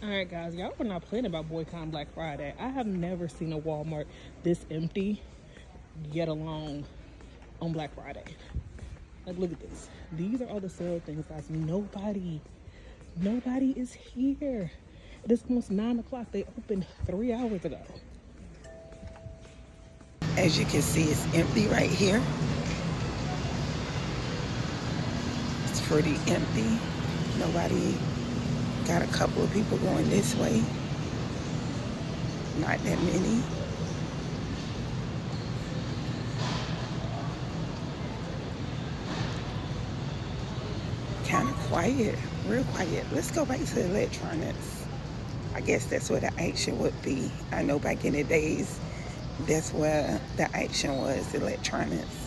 Alright guys, y'all were not playing about boycotting Black Friday. I have never seen a Walmart this empty, yet alone on Black Friday. Like, look at this. These are all the sale things, guys. Nobody is here. It is almost 9 o'clock. They opened 3 hours ago. As you can see, it's empty right here. It's pretty empty. Nobody. Got a couple of people going this way. Not that many. Kind of quiet, real quiet. Let's go back to electronics. I guess that's where the action would be. I know back in the days, that's where the action was, electronics.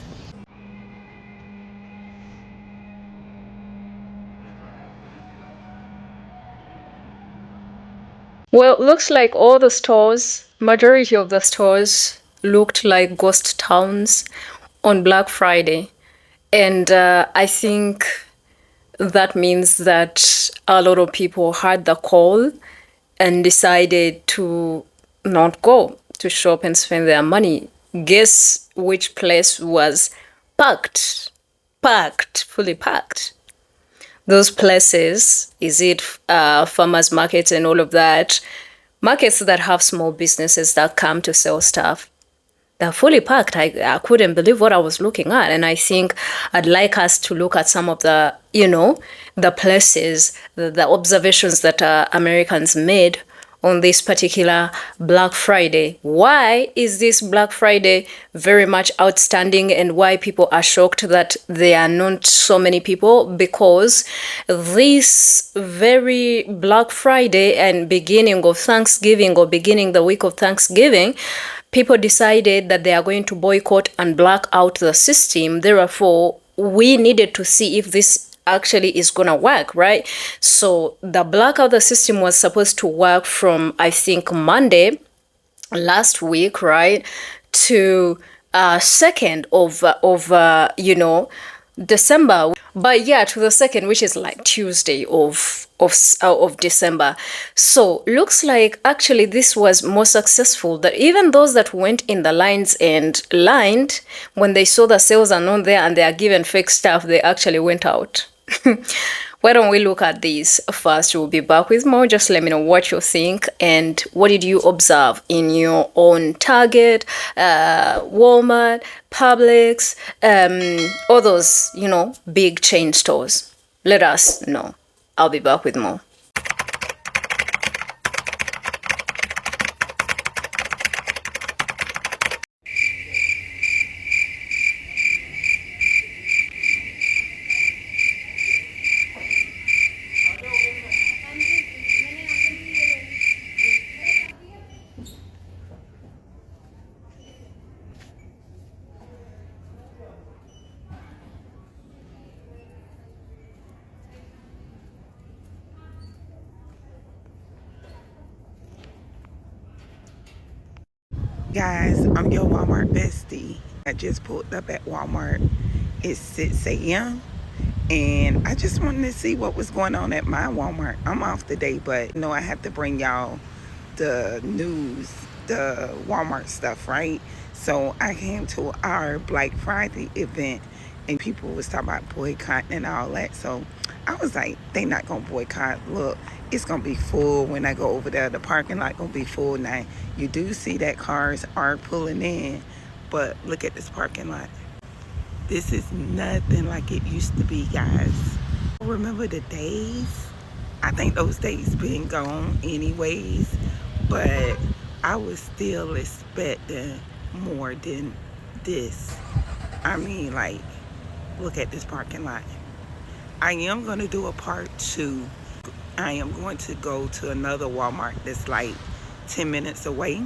Well, looks like all the stores, majority of the stores looked like ghost towns on Black Friday. And I think that means that a lot of people heard the call and decided to not go to shop and spend their money. Guess which place was packed? Packed, fully packed. Those places, is it farmers markets and all of that, markets that have small businesses that come to sell stuff, they're fully packed. I couldn't believe what I was looking at. And I think I'd like us to look at some of the, the places, the observations that Americans made on this particular Black Friday. Why is this Black Friday very much outstanding and why people are shocked that there are not so many people? Because this very Black Friday and beginning of Thanksgiving or beginning the week of Thanksgiving, people decided that they are going to boycott and black out the system. Therefore, we needed to see if this actually is gonna work, right? So the blackout the system was supposed to work from, I think, Monday last week, right, to 2nd of December. But yeah, to the 2nd, which is like Tuesday of December. So looks like actually this was more successful, that even those that went in the lines and lined, when they saw the sales are not there and they are given fake stuff, they actually went out. Why don't we look at these first? We'll be back with more. Just let me know what you think and what did you observe in your own Target, Walmart, Publix, all those, big chain stores. Let us know. I'll be back with more. Guys, I'm your Walmart bestie. I just pulled up at Walmart. It's 6 a.m. and I just wanted to see what was going on at my Walmart. I'm off today, but I have to bring y'all the news, the Walmart stuff, right? So I came to our Blk Friday event and people was talking about boycotting and all that. So I was like, they not gonna boycott. Look, it's gonna be full when I go over there. The parking lot gonna be full now. You do see that cars are pulling in, but look at this parking lot. This is nothing like it used to be, guys. Remember the days? I think those days been gone anyways, but I was still expecting more than this. I mean, like, look at this parking lot. I am going to do a part 2. I am going to go to another Walmart that's like 10 minutes away.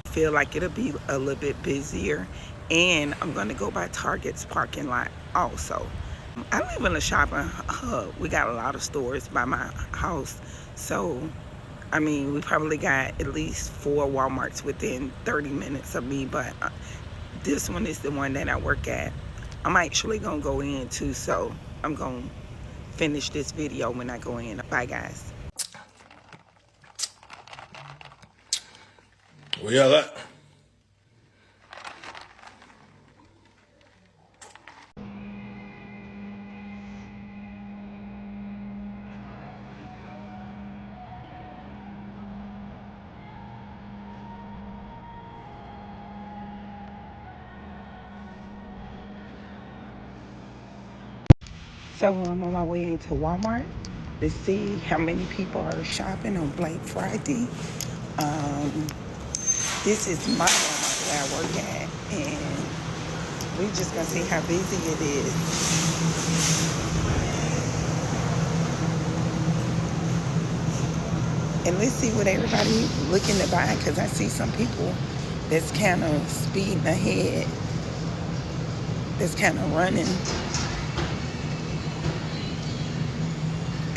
I feel like it'll be a little bit busier. And I'm going to go by Target's parking lot also. I live in a shopping hub. We got a lot of stores by my house. So, I mean, we probably got at least 4 Walmarts within 30 minutes of me. But this one is the one that I work at. I'm actually going to go in too. So, I'm going to finish this video when I go in. Bye, guys. Where y'all at? So I'm on my way into Walmart to see how many people are shopping on Blk Friday. This is my Walmart that I work at, and we're just gonna see how busy it is. And let's see what everybody looking to buy, because I see some people that's kind of speeding ahead, that's kind of running.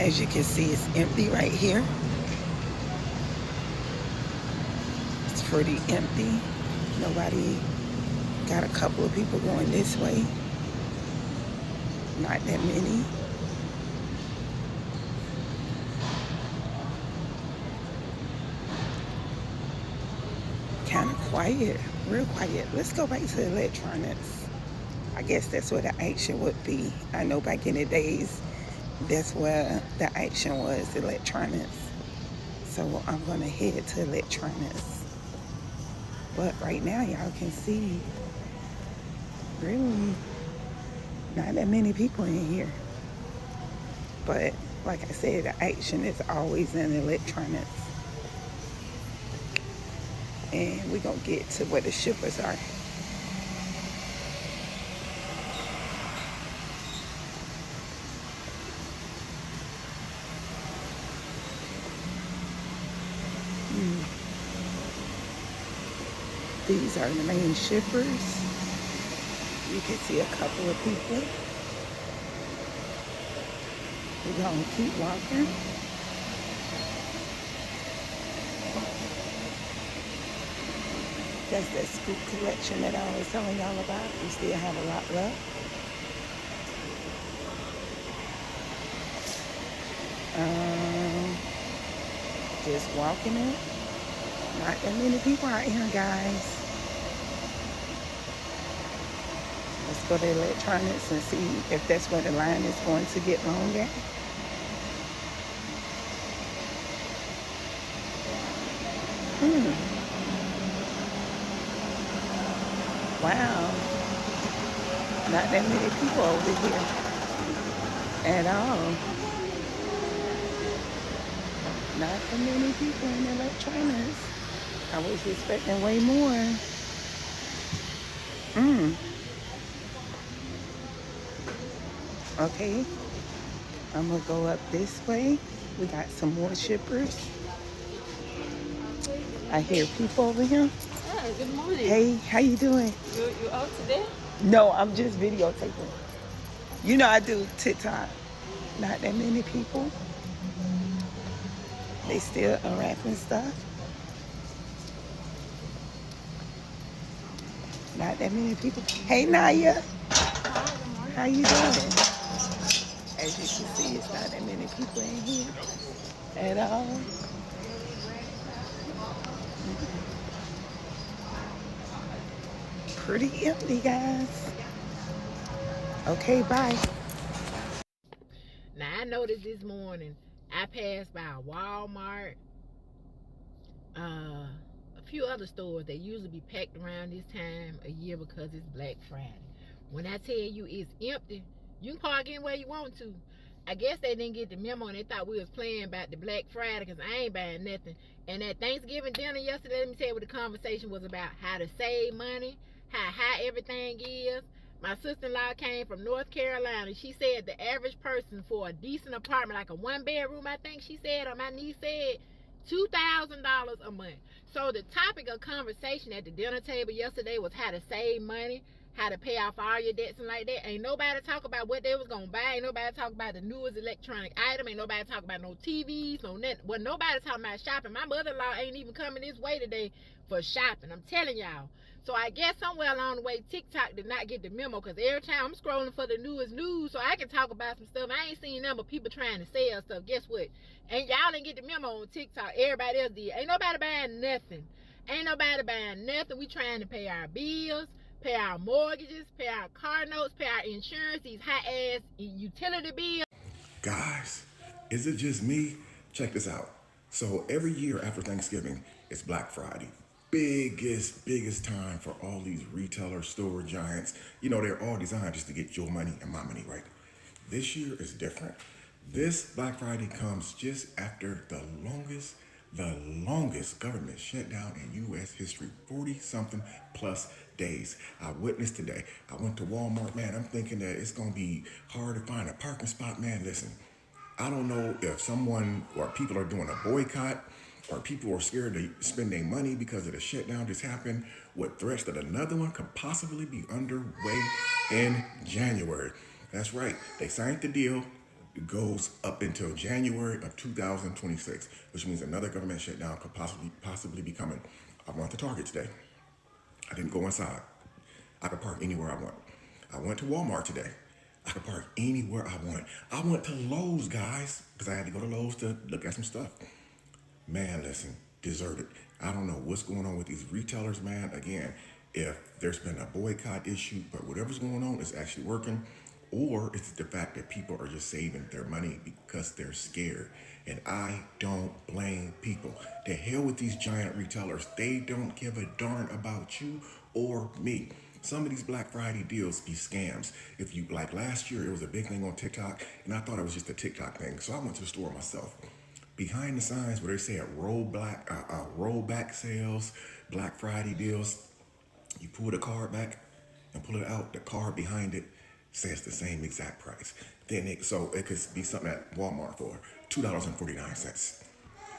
As you can see, it's empty right here. It's pretty empty. Nobody, got a couple of people going this way. Not that many. Kind of quiet, real quiet. Let's go back to electronics. I guess that's where the action would be. I know back in the days, that's where the action was, electronics. So I'm gonna head to electronics. But right now, y'all can see, really not that many people in here. But like I said, the action is always in electronics. And we're gonna get to where the shippers are. These are the main shippers. You can see a couple of people. We're gonna keep walking. That's that scoop collection that I was telling y'all about. We still have a lot left. Just walking it. Not that many people out here, guys. Let's go to electronics and see if that's where the line is going to get longer. Wow. Not that many people over here at all. Not that many people in electronics. I was expecting way more. Okay. I'm gonna go up this way. We got some more shippers. I hear people over here. Hi, good morning. Hey, how you doing? You out today? No, I'm just videotaping. You know I do TikTok. Not that many people. They still unwrapping stuff. Not that many people. Hey, Naya. How you doing? As you can see, it's not that many people in here at all. Pretty empty, guys. Okay, bye. Now, I noticed this morning, I passed by a Walmart, a few other stores that usually be packed around this time of year because it's Black Friday. When I tell you it's empty, you can park anywhere you want to. I guess they didn't get the memo and they thought we was playing about the Black Friday because I ain't buying nothing. And at Thanksgiving dinner yesterday, let me tell you what the conversation was about. How to save money, how high everything is. My sister-in-law came from North Carolina. She said the average person for a decent apartment, like a one-bedroom, I think she said, or my niece said, $2,000 a month. So the topic of conversation at the dinner table yesterday was how to save money, how to pay off all your debts and like that. Ain't nobody talk about what they was gonna buy. Ain't nobody talk about the newest electronic item. Ain't nobody talk about no TVs, no net. Well, nobody talking about shopping. My mother-in-law ain't even coming this way today for shopping. I'm telling y'all. So I guess somewhere along the way, TikTok did not get the memo, because every time I'm scrolling for the newest news so I can talk about some stuff, I ain't seen nothing but people trying to sell stuff. Guess what? And y'all didn't get the memo on TikTok. Everybody else did. Ain't nobody buying nothing. Ain't nobody buying nothing. We trying to pay our bills, pay our mortgages, pay our car notes, pay our insurance, these high ass utility bills. Guys, is it just me? Check this out. So every year after Thanksgiving, it's Black Friday. Biggest time for all these retailer store giants. You know, they're all designed just to get your money and my money, right? This year is different. This Black Friday comes just after the longest government shutdown in U.S. history, 40-something plus days. I witnessed today. I went to Walmart, man. I'm thinking that it's going to be hard to find a parking spot, man. Listen, I don't know if someone or people are doing a boycott or people are scared to spend their money because of the shutdown just happened with threats that another one could possibly be underway in January. That's right. They signed the deal. It goes up until January of 2026, which means another government shutdown could possibly be coming. I went to Target today. I didn't go inside. I could park anywhere I want. I went to Walmart today. I could park anywhere I want. I went to Lowe's, guys, because I had to go to Lowe's to look at some stuff. Man, listen, deserted. I don't know what's going on with these retailers, man. Again, if there's been a boycott issue, but whatever's going on is actually working, or it's the fact that people are just saving their money because they're scared. And I don't blame people. The hell with these giant retailers. They don't give a darn about you or me. Some of these Black Friday deals be scams. If you, like last year, it was a big thing on TikTok, and I thought it was just a TikTok thing. So I went to the store myself. Behind the signs where they say rollback sales, Black Friday deals, you pull the card back and pull it out, the card behind it says the same exact price. So it could be something at Walmart for $2.49.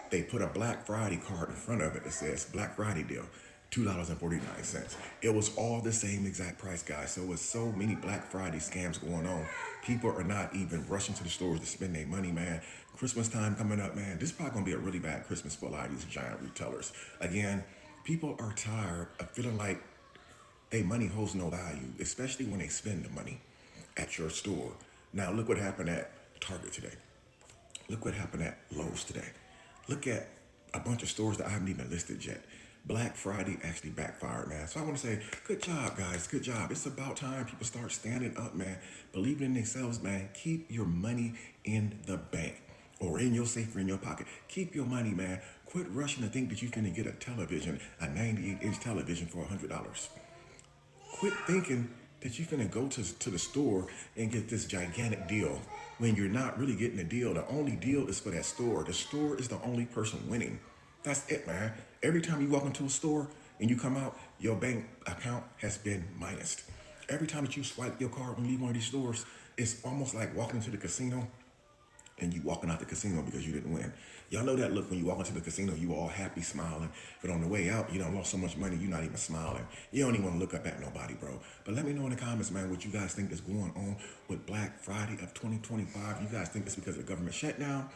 They put a Black Friday card in front of it that says Black Friday deal, $2.49. It was all the same exact price, guys. So with so many Black Friday scams going on, people are not even rushing to the stores to spend their money, man. Christmas time coming up, man. This is probably gonna be a really bad Christmas for a lot of these giant retailers. Again, people are tired of feeling like their money holds no value, especially when they spend the money at your store. Now, look what happened at Target today. Look what happened at Lowe's today. Look at a bunch of stores that I haven't even listed yet. Black Friday actually backfired, man. So I want to say, good job, guys. Good job. It's about time people start standing up, man. Believing in themselves, man. Keep your money in the bank or in your safe or in your pocket. Keep your money, man. Quit rushing to think that you're going to get a television, a 98-inch television for $100. Quit thinking that you're going to go to the store and get this gigantic deal when you're not really getting a deal. The only deal is for that store. The store is the only person winning. That's it, man. Every time you walk into a store and you come out, your bank account has been minused. Every time that you swipe your card when you leave one of these stores, it's almost like walking to the casino and you walking out the casino because you didn't win. Y'all know that look when you walk into the casino, you all happy, smiling. But on the way out, you done lost so much money, you're not even smiling. You don't even want to look up at nobody, bro. But let me know in the comments, man, what you guys think is going on with Black Friday of 2025. You guys think it's because of the government shutdown?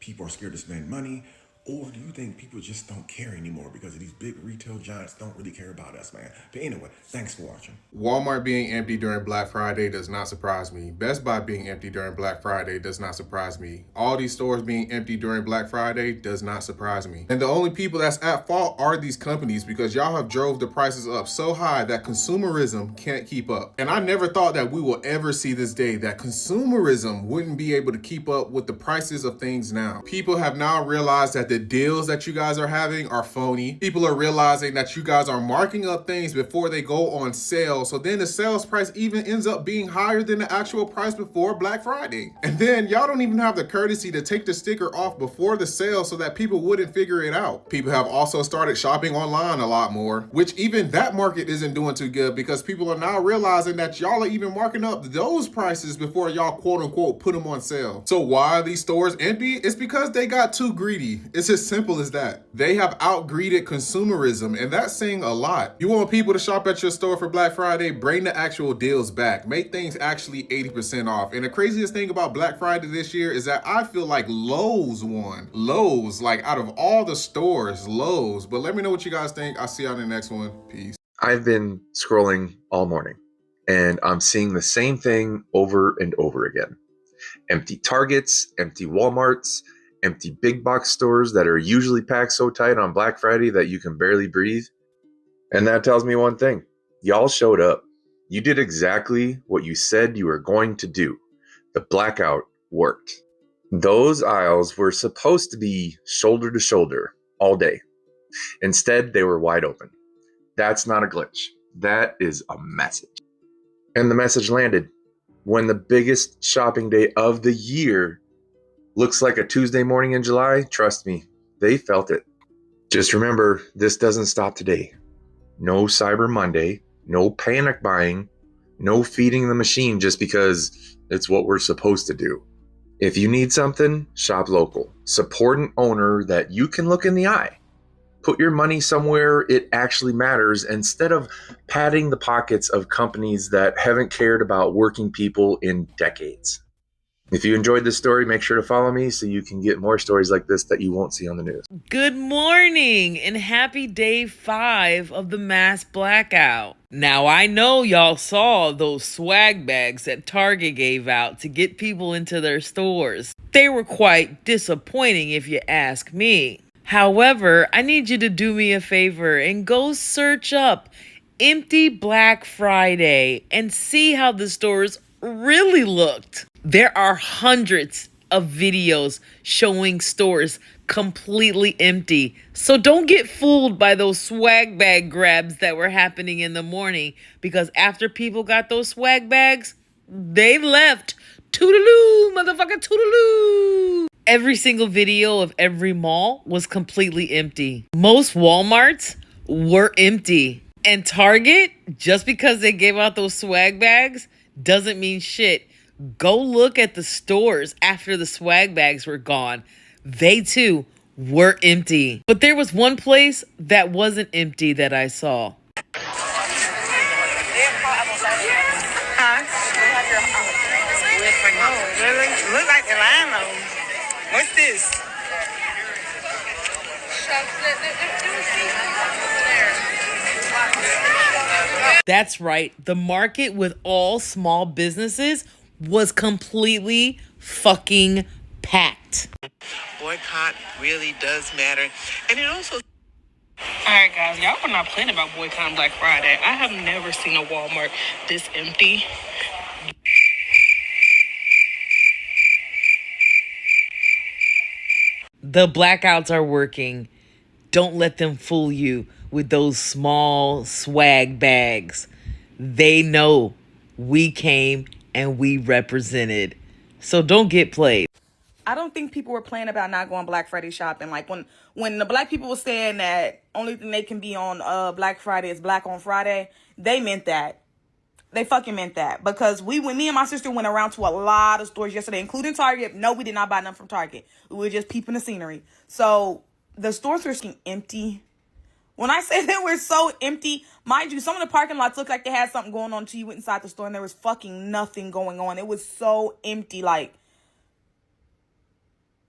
People are scared to spend money? Or do you think people just don't care anymore because of these big retail giants don't really care about us, man? But anyway, thanks for watching. Walmart being empty during Black Friday does not surprise me. Best Buy being empty during Black Friday does not surprise me. All these stores being empty during Black Friday does not surprise me. And the only people that's at fault are these companies because y'all have drove the prices up so high that consumerism can't keep up. And I never thought that we will ever see this day that consumerism wouldn't be able to keep up with the prices of things now. People have now realized that the deals that you guys are having are phony. People are realizing that you guys are marking up things before they go on sale. So then the sales price even ends up being higher than the actual price before Black Friday. And then y'all don't even have the courtesy to take the sticker off before the sale so that people wouldn't figure it out. People have also started shopping online a lot more, which even that market isn't doing too good because people are now realizing that y'all are even marking up those prices before y'all quote unquote put them on sale. So why are these stores empty? It's because they got too greedy. It's as simple as that. They have outgreeded consumerism, and that's saying a lot. You want people to shop at your store for Black Friday, bring the actual deals back. Make things actually 80% off. And the craziest thing about Black Friday this year is that I feel like Lowe's won. Lowe's, like out of all the stores, Lowe's. But let me know what you guys think. I'll see you on the next one. Peace. I've been scrolling all morning and I'm seeing the same thing over and over again. Empty Targets, empty Walmarts, empty big box stores that are usually packed so tight on Black Friday that you can barely breathe. And that tells me one thing. Y'all showed up. You did exactly what you said you were going to do. The blackout worked. Those aisles were supposed to be shoulder to shoulder all day. Instead, they were wide open. That's not a glitch. That is a message. And the message landed. When the biggest shopping day of the year looks like a Tuesday morning in July, trust me, they felt it. Just remember, this doesn't stop today. No Cyber Monday, no panic buying, no feeding the machine just because it's what we're supposed to do. If you need something, shop local. Support an owner that you can look in the eye. Put your money somewhere it actually matters instead of padding the pockets of companies that haven't cared about working people in decades. If you enjoyed this story, make sure to follow me so you can get more stories like this that you won't see on the news. Good morning and happy day 5 of the mass blackout. Now I know y'all saw those swag bags that Target gave out to get people into their stores. They were quite disappointing if you ask me. However, I need you to do me a favor and go search up Empty Black Friday and see how the stores really looked. There are hundreds of videos showing stores completely empty. So don't get fooled by those swag bag grabs that were happening in the morning, because after people got those swag bags, they left. Toodaloo, motherfucker, toodaloo. Every single video of every mall was completely empty. Most Walmarts were empty. And Target, just because they gave out those swag bags, doesn't mean shit. Go look at the stores after the swag bags were gone. They too were empty. But there was one place that wasn't empty that I saw. Oh, really? Look like the limo. What's this? That's right. The market with all small businesses was completely fucking packed. Boycott really does matter. And it also... Alright guys, y'all were not playing about boycotting Black Friday. I have never seen a Walmart this empty. The blackouts are working. Don't let them fool you with those small swag bags. They know we came and we represented. So don't get played. I don't think people were playing about not going Black Friday shopping. Like when the black people were saying that only thing they can be on Black Friday is Black on Friday, they meant that. They fucking meant that. Because when me and my sister went around to a lot of stores yesterday, including Target. No, we did not buy nothing from Target. We were just peeping the scenery. So the stores were empty. When I say they were so empty, mind you, some of the parking lots looked like they had something going on until you went inside the store and there was fucking nothing going on. It was so empty. Like,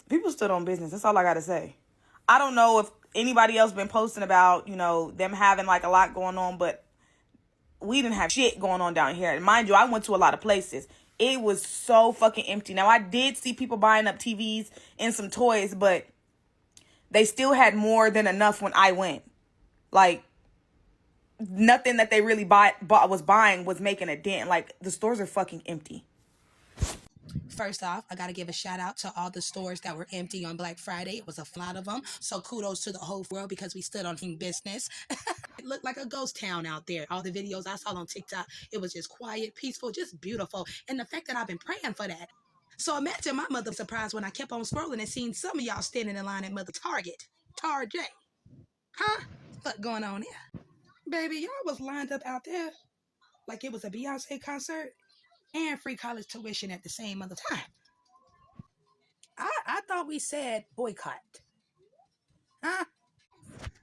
people stood on business. That's all I gotta say. I don't know if anybody else been posting about, them having like a lot going on, but we didn't have shit going on down here. And mind you, I went to a lot of places. It was so fucking empty. Now, I did see people buying up TVs and some toys, but they still had more than enough when I went. Like, nothing that they really was buying was making a dent. Like, the stores are fucking empty. First off, I got to give a shout out to all the stores that were empty on Black Friday. It was a lot of them. So kudos to the whole world because we stood on business. It looked like a ghost town out there. All the videos I saw on TikTok, it was just quiet, peaceful, just beautiful. And the fact that I've been praying for that. So imagine my mother surprised when I kept on scrolling and seen some of y'all standing in line at Mother Target. Target. Huh? What going on here? Baby, y'all was lined up out there like it was a Beyonce concert and free college tuition at the same other time. I thought we said boycott. Huh?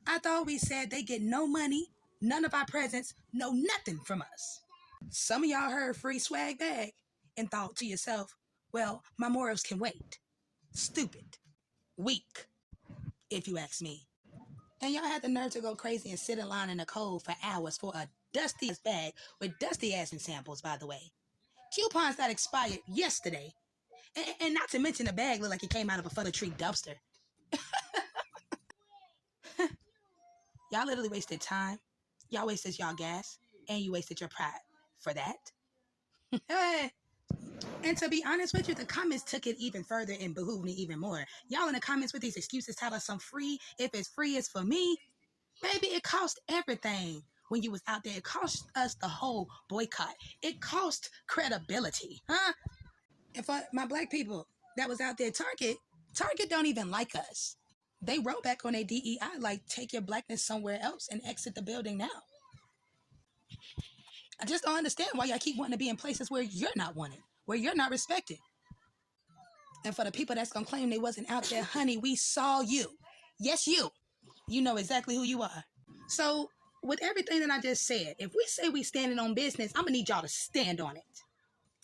I thought we said they get no money, none of our presents, no nothing from us. Some of y'all heard free swag bag and thought to yourself, well, my morals can wait. Stupid. Weak, if you ask me. And y'all had the nerve to go crazy and sit in line in the cold for hours for a dusty bag with dusty ass samples, by the way. Coupons that expired yesterday And not to mention the bag looked like it came out of a fucking tree dumpster. Y'all literally wasted time. Y'all wasted y'all gas. And you wasted your pride for that. And to be honest with you, the comments took it even further and behooved me even more. Y'all in the comments with these excuses tell us I'm free. If it's free, it's for me. Baby, it cost everything when you was out there. It cost us the whole boycott. It cost credibility, huh? And for my black people that was out there, Target don't even like us. They wrote back on their DEI like, take your blackness somewhere else and exit the building now. I just don't understand why y'all keep wanting to be in places where you're not wanted, where you're not respected. And for the people that's going to claim they wasn't out there, honey, we saw you. Yes, you. You know exactly who you are. So with everything that I just said, if we say we standing on business, I'm going to need y'all to stand on it.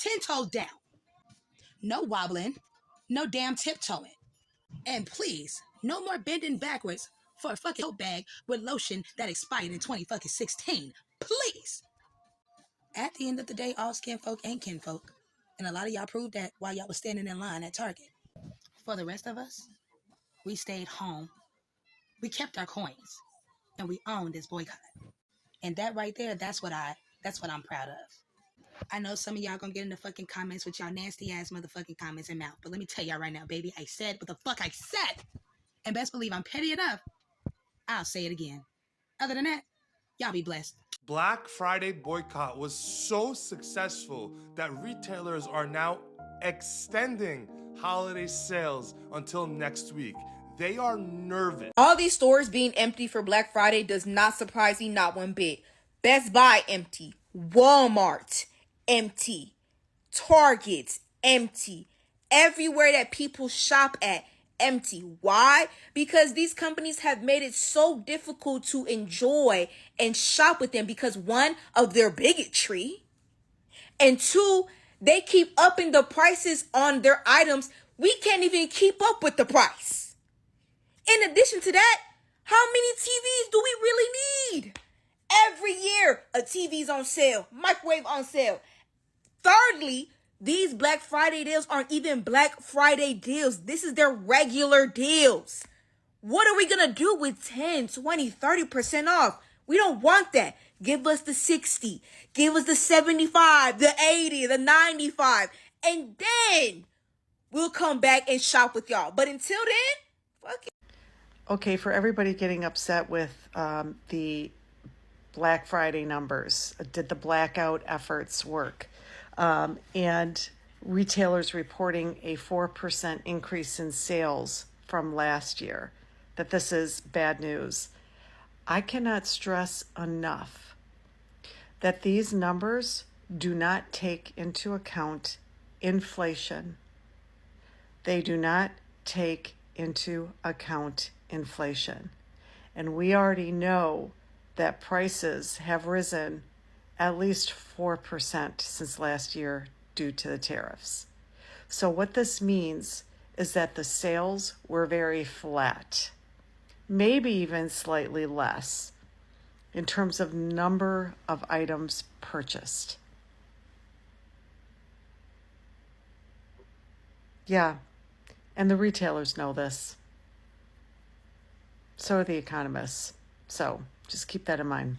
10 toes down. No wobbling. No damn tiptoeing. And please, no more bending backwards for a fucking tote bag with lotion that expired in 2016. Please. At the end of the day, all skin folk ain't kin folk. And a lot of y'all proved that while y'all was standing in line at Target. For the rest of us, we stayed home. We kept our coins. And we owned this boycott. And that right there, that's what I'm proud of. I know some of y'all gonna get in the fucking comments with y'all nasty ass motherfucking comments and mouth. But let me tell y'all right now, baby, I said what the fuck I said. And best believe I'm petty enough. I'll say it again. Other than that, y'all be blessed. Black Friday boycott was so successful that retailers are now extending holiday sales until next week. They are nervous. All these stores being empty for Black Friday does not surprise me not one bit. Best Buy empty. Walmart empty. Target empty. Everywhere that people shop at empty. Why? Because these companies have made it so difficult to enjoy and shop with them because one, of their bigotry, and two, they keep upping the prices on their items. We can't even keep up with the price. In addition to that, how many TVs do we really need? Every year, a TV's on sale, microwave on sale. Thirdly, these Black Friday deals aren't even Black Friday deals. This is their regular deals. What are we going to do with 10, 20, 30% off? We don't want that. Give us the 60. Give us the 75, the 80, the 95. And then we'll come back and shop with y'all. But until then, fuck it. Okay, for everybody getting upset with the Black Friday numbers, did the blackout efforts work? And retailers reporting a 4% increase in sales from last year, that this is bad news. I cannot stress enough that these numbers do not take into account inflation. They do not take into account inflation. And we already know that prices have risen at least 4% since last year due to the tariffs. So what this means is that the sales were very flat, maybe even slightly less in terms of number of items purchased. Yeah, and the retailers know this. So are the economists. So just keep that in mind.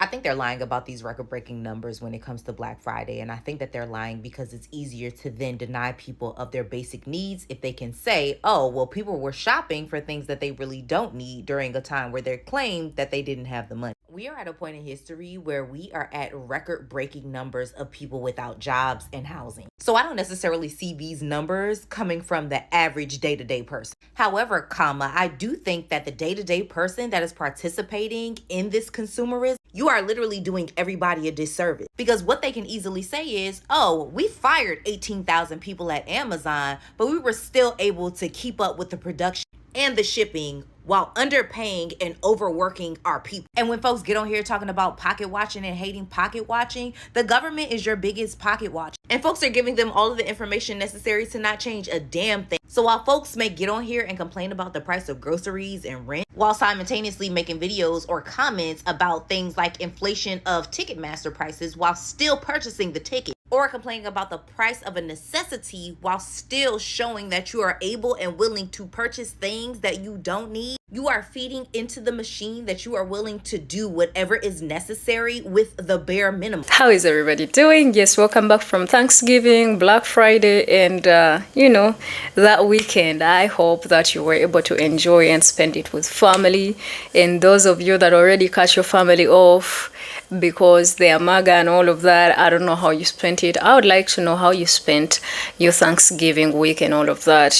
I think they're lying about these record-breaking numbers when it comes to Black Friday, and I think that they're lying because it's easier to then deny people of their basic needs if they can say, oh, well, people were shopping for things that they really don't need during a time where they claimed that they didn't have the money. We are at a point in history where we are at record-breaking numbers of people without jobs and housing. So I don't necessarily see these numbers coming from the average day-to-day person. However, I do think that the day-to-day person that is participating in this consumerism, you are literally doing everybody a disservice. Because what they can easily say is, oh, we fired 18,000 people at Amazon, but we were still able to keep up with the production and the shipping while underpaying and overworking our people. And when folks get on here talking about pocket watching and hating pocket watching, the government is your biggest pocket watch. And folks are giving them all of the information necessary to not change a damn thing. So while folks may get on here and complain about the price of groceries and rent, while simultaneously making videos or comments about things like inflation of Ticketmaster prices while still purchasing the ticket, or complaining about the price of a necessity while still showing that you are able and willing to purchase things that you don't need. You are feeding into the machine that you are willing to do whatever is necessary with the bare minimum. How is everybody doing? Yes, welcome back from Thanksgiving, Black Friday, and that weekend. I hope that you were able to enjoy and spend it with family. And those of you that already cut your family off because they are MAGA and all of that, I don't know how you spent it. I would like to know how you spent your Thanksgiving week and all of that,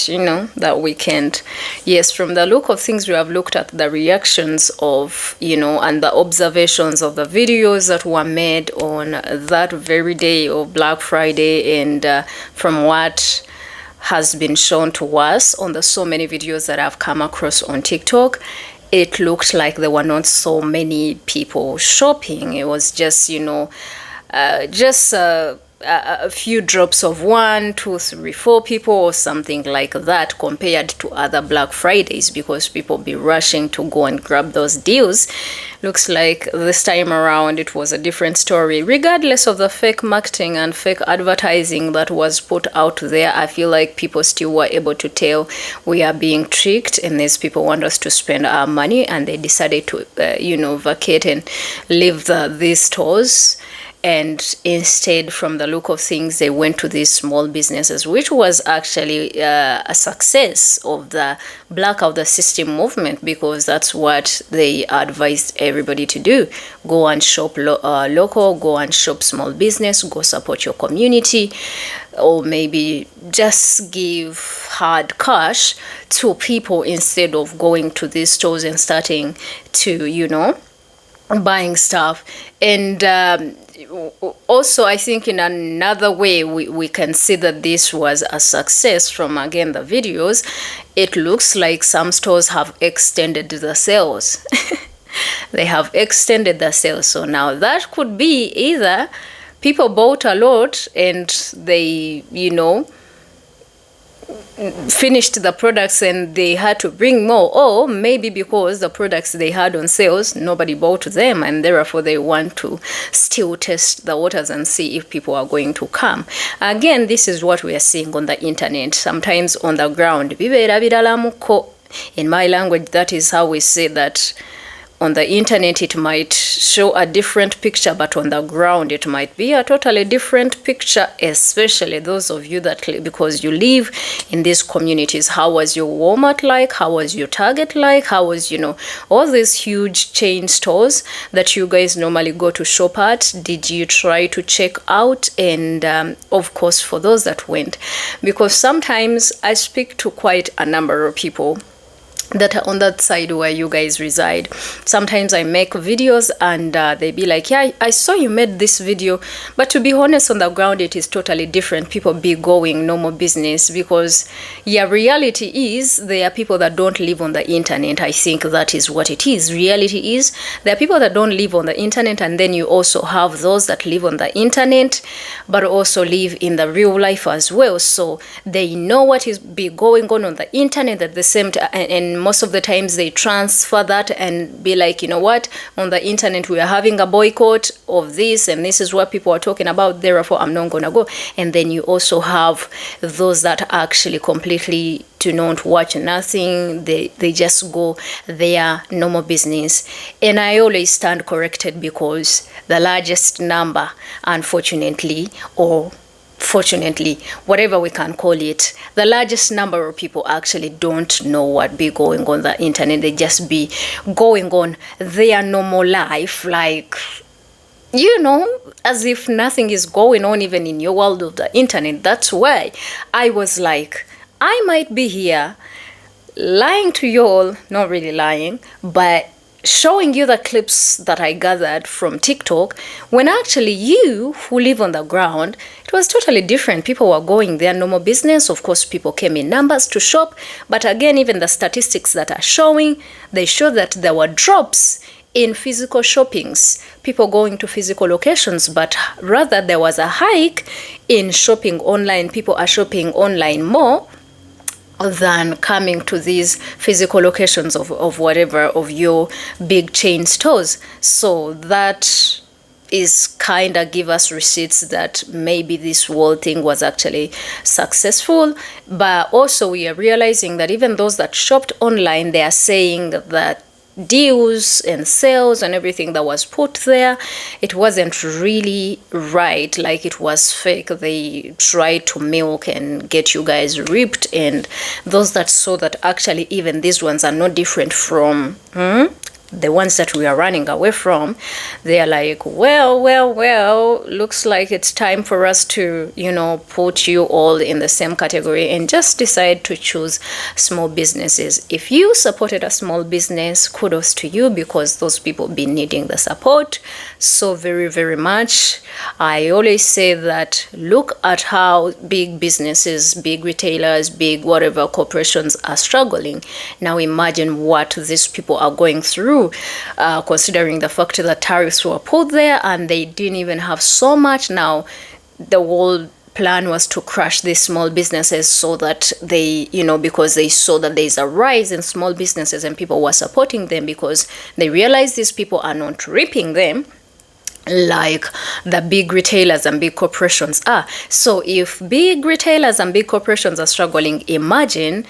that weekend. Yes, from the look of things, we have looked at the reactions of, and the observations of the videos that were made on that very day of Black Friday, and from what has been shown to us on the so many videos that I've come across on TikTok, it looked like there were not so many people shopping. It was just, a few drops of 1, 2, 3, 4 people or something like that compared to other Black Fridays, because people be rushing to go and grab those deals. Looks like this time around it was a different story. Regardless of the fake marketing and fake advertising that was put out there, I feel like people still were able to tell we are being tricked and these people want us to spend our money, and they decided to vacate and leave these stores. And instead, from the look of things, they went to these small businesses, which was actually a success of the blackout the system movement, because that's what they advised everybody to do. Go and shop local, go and shop small business, go support your community, or maybe just give hard cash to people instead of going to these stores and starting to, buying stuff. And also, I think in another way we can see that this was a success from, again, the videos. It looks like some stores have extended the sales. They have extended the sales. So now that could be either people bought a lot and they, finished the products and they had to bring more, or maybe because the products they had on sales, nobody bought them, and therefore they want to still test the waters and see if people are going to come. Again, this is what we are seeing on the internet, sometimes on the ground. In my language, that is how we say that. On the internet, it might show a different picture, but on the ground, it might be a totally different picture, especially those of you that, because you live in these communities. How was your Walmart like? How was your Target like? How was, all these huge chain stores that you guys normally go to shop at? Did you try to check out? And of course, for those that went, because sometimes I speak to quite a number of people that are on that side where you guys reside. Sometimes I make videos and they be like, yeah, I saw you made this video, but to be honest, on the ground it is totally different. People be going normal business, because reality is there are people that don't live on the internet. I think that is what it is. Reality is there are people that don't live on the internet, and then you also have those that live on the internet but also live in the real life as well. So they know what is be going on the internet at the same time, and most of the times they transfer that and be like, what, on the internet we are having a boycott of this and this is what people are talking about, therefore I'm not gonna go. And then you also have those that actually completely do not watch nothing. They just go their normal business. And I always stand corrected, because the largest number, unfortunately, or fortunately, whatever we can call it, the largest number of people actually don't know what be going on the internet. They just be going on their normal life, like, as if nothing is going on even in your world of the internet. That's why I was like, I might be here lying to you all, not really lying, but showing you the clips that I gathered from TikTok, when actually you who live on the ground, it was totally different. People were going their normal business. Of course, people came in numbers to shop. But again, even the statistics that are showing, they show that there were drops in physical shoppings, people going to physical locations, but rather there was a hike in shopping online. People are shopping online more than coming to these physical locations of whatever of your big chain stores. So that is kind of give us receipts that maybe this whole thing was actually successful. But also we are realizing that even those that shopped online, they are saying that deals and sales and everything that was put there, it wasn't really right, like it was fake. They tried to milk and get you guys ripped, and those that saw that actually even these ones are not different from the ones that we are running away from, they are like, well, looks like it's time for us to, you know, put you all in the same category and just decide to choose small businesses. If you supported a small business, kudos to you, because those people been needing the support so very, very much. I always say that look at how big businesses, big retailers, big whatever corporations are struggling. Now imagine what these people are going through, considering the fact that tariffs were put there and they didn't even have so much. Now the whole plan was to crush these small businesses so that they, you know, because they saw that there's a rise in small businesses and people were supporting them because they realized these people are not ripping them like the big retailers and big corporations are. So if big retailers and big corporations are struggling, imagine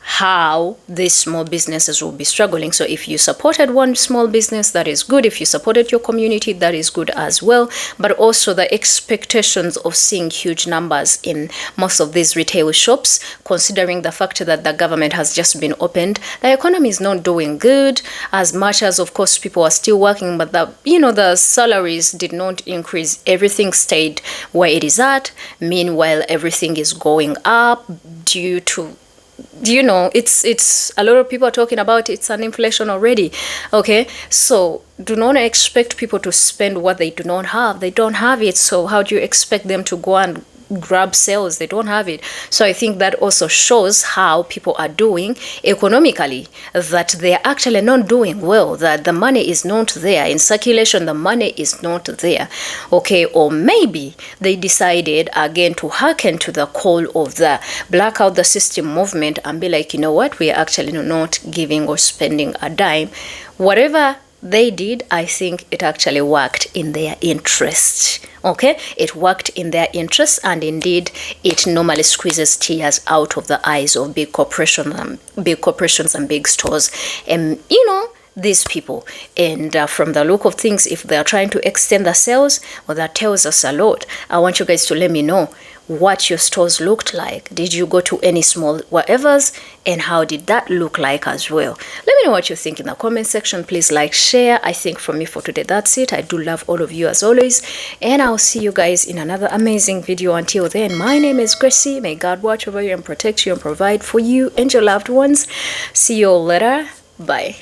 how these small businesses will be struggling. So if you supported one small business, that is good. If you supported your community, that is good as well. But also the expectations of seeing huge numbers in most of these retail shops, considering the fact that the government has just been opened, the economy is not doing good, as much as of course people are still working, but the, you know, the salaries did not increase. Everything stayed where it is at. Meanwhile, everything is going up due to, you know, it's a lot of people are talking about it's an inflation already. Okay, so do not expect people to spend what they do not have. They don't have it, so how do you expect them to go and grab sales? They don't have it. So I think that also shows how people are doing economically, that they are actually not doing well, that the money is not there in circulation, the money is not there. Okay, or maybe they decided again to hearken to the call of the blackout the system movement and be like, you know what, we are actually not giving or spending a dime. Whatever they did, I think it actually worked in their interest. Okay, it worked in their interest, and indeed it normally squeezes tears out of the eyes of big corporations and big stores, and you know, these people. And from the look of things, if they are trying to extend the sales, well, that tells us a lot. I want you guys to let me know what your stores looked like. Did you go to any small whatevers, and how did that look like as well? Let me know what you think in the comment section. Please like, share. I think from me for today, that's it. I do love all of you as always, and I'll see you guys in another amazing video. Until then, my name is Gracie. May God watch over you and protect you and provide for you and your loved ones. See you all later. Bye.